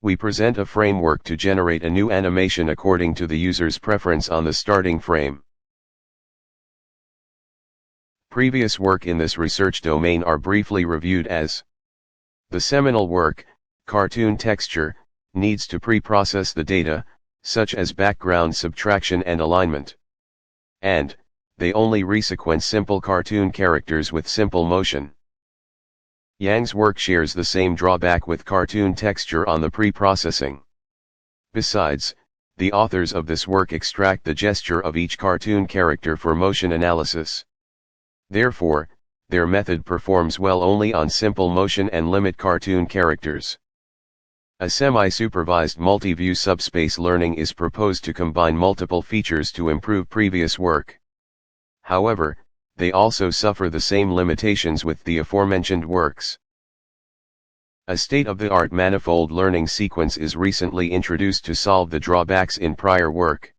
we present a framework to generate a new animation according to the user's preference on the starting frame. Previous work in this research domain are briefly reviewed as: the seminal work, cartoon texture, needs to pre-process the data, such as background subtraction and alignment. And, they only resequence simple cartoon characters with simple motion. Yang's work shares the same drawback with cartoon texture on the pre-processing. Besides, the authors of this work extract the gesture of each cartoon character for motion analysis. Therefore, their method performs well only on simple motion and limit cartoon characters. A semi-supervised multi-view subspace learning is proposed to combine multiple features to improve previous work. However, they also suffer the same limitations with the aforementioned works. A state-of-the-art manifold learning sequence is recently introduced to solve the drawbacks in prior work.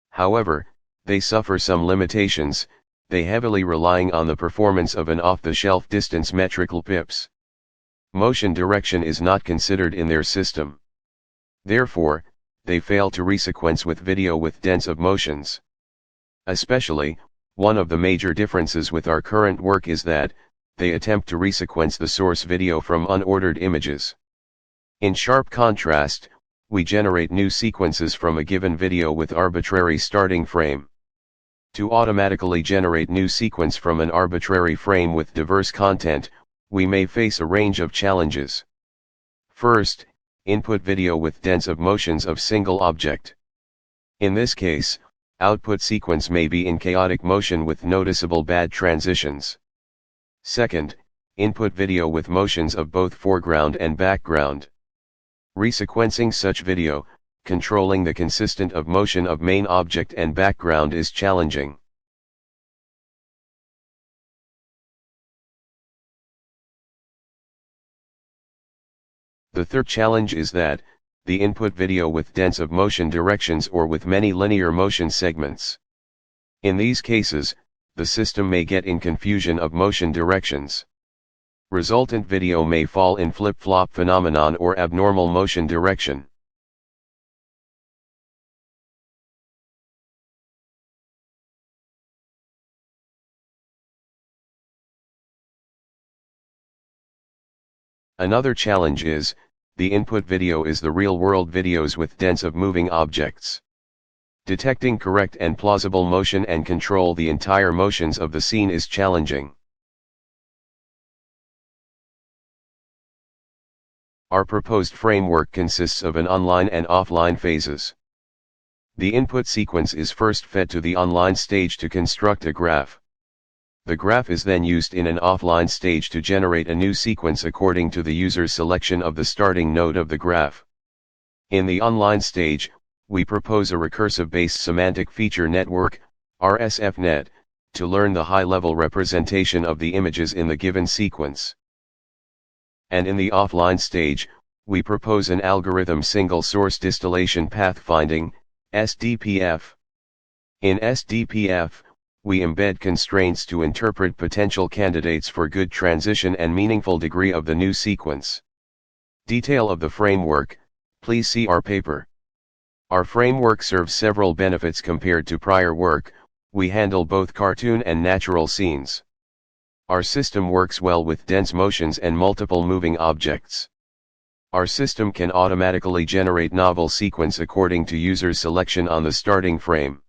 However, they suffer some limitations, they heavily relying on the performance of an off-the-shelf distance metrical pips. Motion direction is not considered in their system. Therefore, they fail to resequence with video with dense of motions. Especially, one of the major differences with our current work is that, they attempt to resequence the source video from unordered images. In sharp contrast, we generate new sequences from a given video with arbitrary starting frame. To automatically generate new sequence from an arbitrary frame with diverse content, we may face a range of challenges. First, input video with dense of motions of single object. In this case, output sequence may be in chaotic motion with noticeable bad transitions. Second, input video with motions of both foreground and background. Resequencing such video, controlling the consistent of motion of main object and background is challenging. The third challenge is that, the input video with dense of motion directions or with many linear motion segments. In these cases, the system may get in confusion of motion directions. Resultant video may fall in flip-flop phenomenon or abnormal motion direction. Another challenge is, the input video is the real-world videos with dense of moving objects. Detecting correct and plausible motion and control the entire motions of the scene is challenging. Our proposed framework consists of an online and offline phases. The input sequence is first fed to the online stage to construct a graph. The graph is then used in an offline stage to generate a new sequence according to the user's selection of the starting node of the graph. In the online stage, we propose a recursive-based semantic feature network, RSFNet, to learn the high-level representation of the images in the given sequence. And in the offline stage, we propose an algorithm single-source distillation pathfinding, SDPF. In SDPF, we embed constraints to interpret potential candidates for good transition and meaningful degree of the new sequence. Detail of the framework, please see our paper. Our framework serves several benefits compared to prior work. We handle both cartoon and natural scenes. Our system works well with dense motions and multiple moving objects. Our system can automatically generate novel sequence according to user's selection on the starting frame.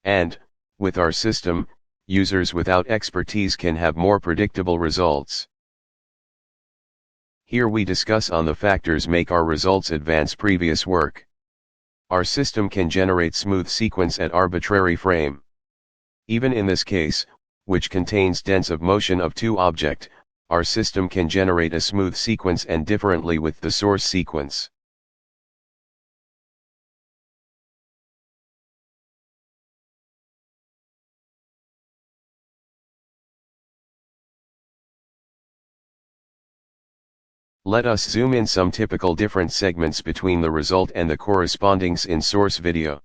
And, with our system, users without expertise can have more predictable results. Here we discuss on the factors make our results advance previous work. Our system can generate smooth sequence at arbitrary frame. Even in this case, which contains dense of motion of two object, our system can generate a smooth sequence and differently with the source sequence. Let us zoom in some typical different segments between the result and the correspondings in source video.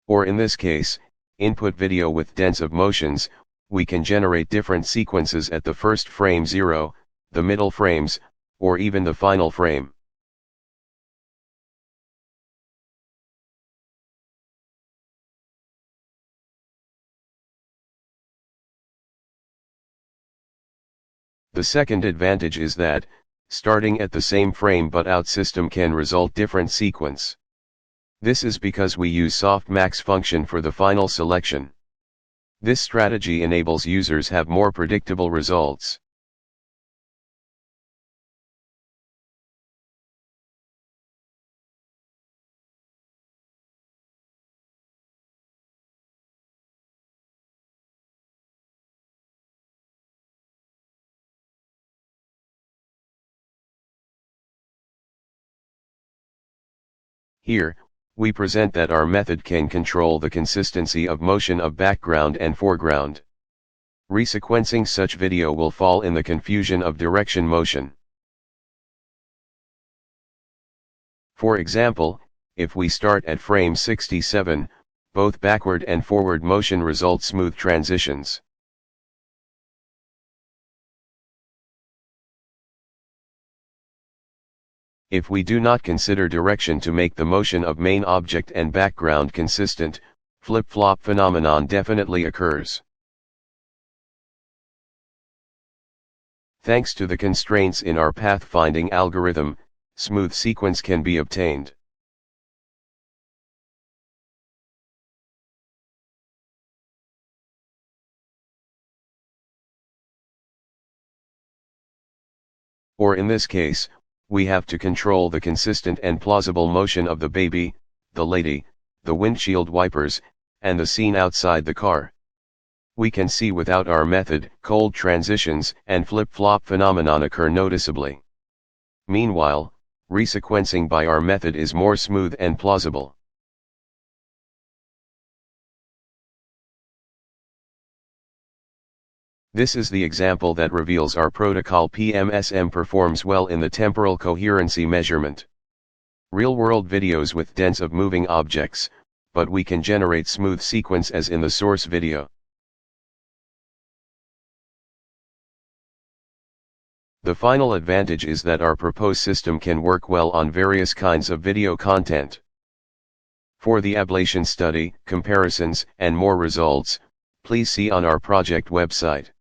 Or in this case, input video with dense of motions, we can generate different sequences at the first frame 0, the middle frames, or even the final frame. The second advantage is that, starting at the same frame but out system can result different sequence. This is because we use softmax function for the final selection. This strategy enables users have more predictable results. Here, we present that our method can control the consistency of motion of background and foreground. Resequencing such video will fall in the confusion of direction motion. For example, if we start at frame 67, both backward and forward motion result smooth transitions. If we do not consider direction to make the motion of main object and background consistent, flip-flop phenomenon definitely occurs. Thanks to the constraints in our pathfinding algorithm, smooth sequence can be obtained. Or in this case, we have to control the consistent and plausible motion of the baby, the lady, the windshield wipers, and the scene outside the car. We can see without our method, cold transitions and flip-flop phenomenon occur noticeably. Meanwhile, resequencing by our method is more smooth and plausible. This is the example that reveals our protocol PMSM performs well in the temporal coherency measurement. Real-world videos with dense of moving objects, but we can generate smooth sequence as in the source video. The final advantage is that our proposed system can work well on various kinds of video content. For the ablation study, comparisons, and more results, please see on our project website.